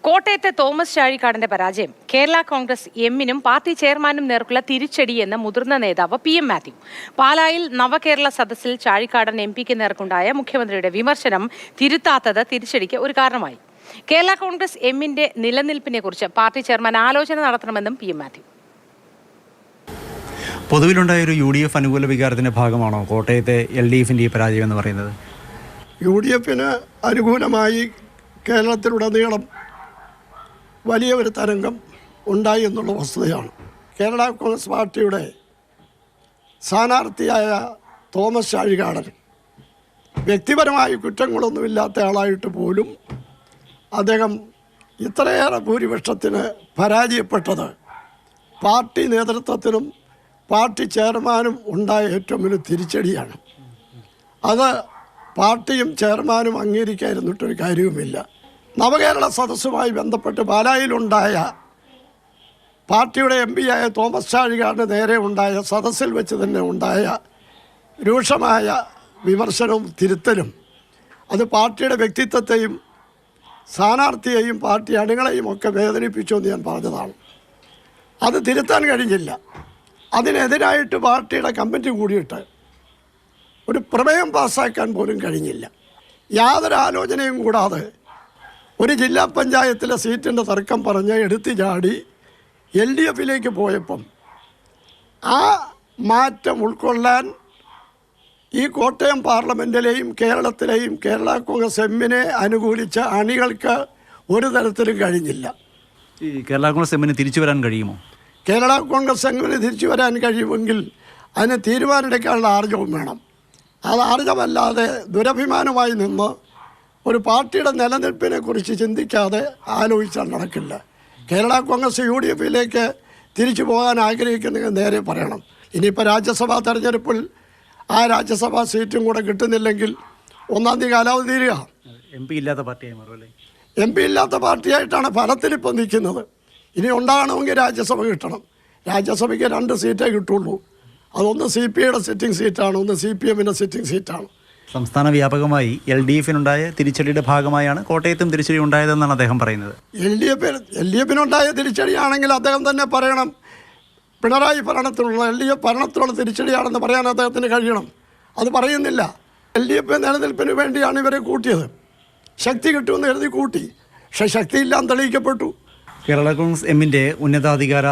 കോട്ടയത്തെ തോമസ് ചാഴിക്കാടന്റെ പരാജയം കേരള കോൺഗ്രസ് എമ്മിനും പാർട്ടി ചെയർമാനും നേർക്കുള്ള തിരിച്ചടിയെന്ന് മുതിർന്ന നേതാവ് PM മാത്യു. പാലായിൽ നവകേരള സദസ്സിൽ ചാഴിക്കാടൻ MP-ക്ക് നേർക്കുണ്ടായ മുഖ്യമന്ത്രിയുടെ വിമർശനം തിരുത്താത്തത് തിരിച്ചടിക്ക് ഒരു കാരണമായി. കേരള കോൺഗ്രസ് എമ്മിന്റെ നിലനിൽപ്പിനെ കുറിച്ച് പാർട്ടി ചെയർമാൻ ആലോചന നടത്തണമെന്നും PM മാത്യു. പൊതുവിലുണ്ടായ ഒരു UDF അനുകൂല വികാരത്തിന്റെ ഭാഗമാണോ കോട്ടയത്തെ LDFിന്റെ ഈ പരാജയം എന്ന് പറയുന്നത്? UDFന് അനുകൂലമായി കേരളത്തിലുടനീളം വലിയ ഒരു തരംഗം ഉണ്ടായി എന്നുള്ള വസ്തുതയാണ്. കേരള കോൺഗ്രസ് പാർട്ടിയുടെ സ്ഥാനാർത്ഥിയായ തോമസ് ചാഴികാടൻ വ്യക്തിപരമായ കുറ്റങ്ങളൊന്നുമില്ലാത്ത ആളായിട്ട് പോലും അദ്ദേഹം ഇത്രയേറെ ഭൂരിപക്ഷത്തിന് പരാജയപ്പെട്ടത് പാർട്ടി നേതൃത്വത്തിനും പാർട്ടി ചെയർമാനും ഉണ്ടായ ഏറ്റവും വലിയ തിരിച്ചടിയാണ്. അത് പാർട്ടിയും ചെയർമാനും അംഗീകരിക്കാതിരുന്നിട്ടൊരു കാര്യവുമില്ല. നവകേരള സദസ്സുമായി ബന്ധപ്പെട്ട് പാലായിലുണ്ടായ പാർട്ടിയുടെ MP ആയ തോമസ് ചാഴികാടന് നേരെ ഉണ്ടായ സദസ്സിൽ വെച്ച് തന്നെ ഉണ്ടായ രൂക്ഷമായ വിമർശനവും തിരുത്തലും അത് പാർട്ടിയുടെ വ്യക്തിത്വത്തെയും സ്ഥാനാർത്ഥിയെയും പാർട്ടി അണികളെയും ഒക്കെ വേദനിപ്പിച്ചു എന്ന് ഞാൻ പറഞ്ഞതാണ്. അത് തിരുത്താൻ കഴിഞ്ഞില്ല. അതിനെതിരായിട്ട് പാർട്ടിയുടെ കമ്മിറ്റി കൂടിയിട്ട് ഒരു പ്രമേയം പാസ്സാക്കാൻ പോലും കഴിഞ്ഞില്ല. യാതൊരു ആലോചനയും കൂടാതെ ഒരു ജില്ലാ പഞ്ചായത്തിലെ സീറ്റിൻ്റെ തർക്കം പറഞ്ഞ് എടുത്തു ചാടി LDFിലേക്ക് പോയപ്പം ആ മാറ്റം ഉൾക്കൊള്ളാൻ ഈ കോട്ടയം പാർലമെൻറ്റിലെയും കേരളത്തിലെയും കേരള കോൺഗ്രസ് എമ്മിനെ അനുകൂലിച്ച അണികൾക്ക് ഒരു തരത്തിലും കഴിഞ്ഞില്ല. ഈ കേരള കോൺഗ്രസ് എമ്മിന് തിരിച്ചു വരാൻ കഴിയുമോ? കേരള കോൺഗ്രസ് എമ്മിന് തിരിച്ചു വരാൻ കഴിയുമെങ്കിൽ അതിന് തീരുമാനമെടുക്കാനുള്ള ആർജവും വേണം. അത് ആർജവല്ലാതെ ദുരഭിമാനമായി നിന്ന് ഒരു പാർട്ടിയുടെ നിലനിൽപ്പിനെ കുറിച്ച് ചിന്തിക്കാതെ ആലോചിച്ചാൽ നടക്കില്ല. കേരള കോൺഗ്രസ് UDFിലേക്ക് തിരിച്ചു പോകാൻ ആഗ്രഹിക്കുന്നെങ്കിൽ നേരെ പറയണം. ഇനിയിപ്പോൾ രാജ്യസഭാ തെരഞ്ഞെടുപ്പിൽ ആ രാജ്യസഭാ സീറ്റും കൂടെ കിട്ടുന്നില്ലെങ്കിൽ 1-ാം തീയതി കാലാവധി തീരുക. MP ഇല്ലാത്ത പാർട്ടിയായി മാറുമല്ലേ? MP ഇല്ലാത്ത പാർട്ടിയായിട്ടാണ് ഫലത്തിലിപ്പോൾ നിൽക്കുന്നത്. ഇനി ഉണ്ടാകണമെങ്കിൽ രാജ്യസഭ കിട്ടണം. രാജ്യസഭയ്ക്ക് 2 സീറ്റേ കിട്ടുള്ളൂ. അതൊന്ന് CPIയുടെ സിറ്റിംഗ് സീറ്റാണ്, ഒന്ന് CPMൻ്റെ സിറ്റിംഗ് സീറ്റാണ്. സംസ്ഥാന വ്യാപകമായി LDFിനുണ്ടായ തിരിച്ചടിയുടെ ഭാഗമായാണ് കോട്ടയത്തും തിരിച്ചടി ഉണ്ടായതെന്നാണ് അദ്ദേഹം പറയുന്നത്. LDFിനുണ്ടായ തിരിച്ചടിയാണെങ്കിൽ അദ്ദേഹം തന്നെ പറയണം. പിണറായി ഭരണത്തിലുള്ള LDF ഭരണത്തിലുള്ള തിരിച്ചടിയാണെന്ന് പറയാൻ അദ്ദേഹത്തിന് കഴിയണം. അത് പറയുന്നില്ല. LDF നിലനിൽപ്പിന് വേണ്ടിയാണ് ഇവരെ കൂട്ടിയത്. ശക്തി കിട്ടുമെന്ന് കരുതി കൂട്ടി. പക്ഷേ ശക്തിയില്ലാന്ന് തെളിയിക്കപ്പെട്ടു. കേരള കോൺഗ്രസ് എമ്മിൻ്റെ ഉന്നതാധികാര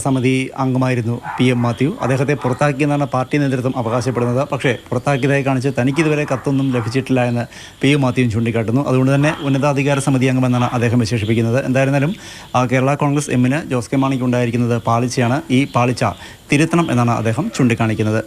സമിതി അംഗമായിരുന്നു PM മാത്യു. അദ്ദേഹത്തെ പുറത്താക്കിയെന്നാണ് പാർട്ടി നേതൃത്വം അവകാശപ്പെടുന്നത്. പക്ഷേ പുറത്താക്കിയതായി കാണിച്ച് തനിക്കിതുവരെ കത്തൊന്നും ലഭിച്ചിട്ടില്ല എന്ന് PM മാത്യുവും ചൂണ്ടിക്കാട്ടുന്നു. അതുകൊണ്ട് തന്നെ ഉന്നതാധികാര സമിതി അംഗമെന്നാണ് അദ്ദേഹം വിശേഷിപ്പിക്കുന്നത്. എന്തായിരുന്നാലും കേരള കോൺഗ്രസ് എമ്മിന് ജോസ് കെ മാണിക്ക് ഉണ്ടായിരിക്കുന്നത് പാളിച്ചയാണ്. ഈ പാളിച്ച തിരുത്തണം എന്നാണ് അദ്ദേഹം ചൂണ്ടിക്കാണിക്കുന്നത്.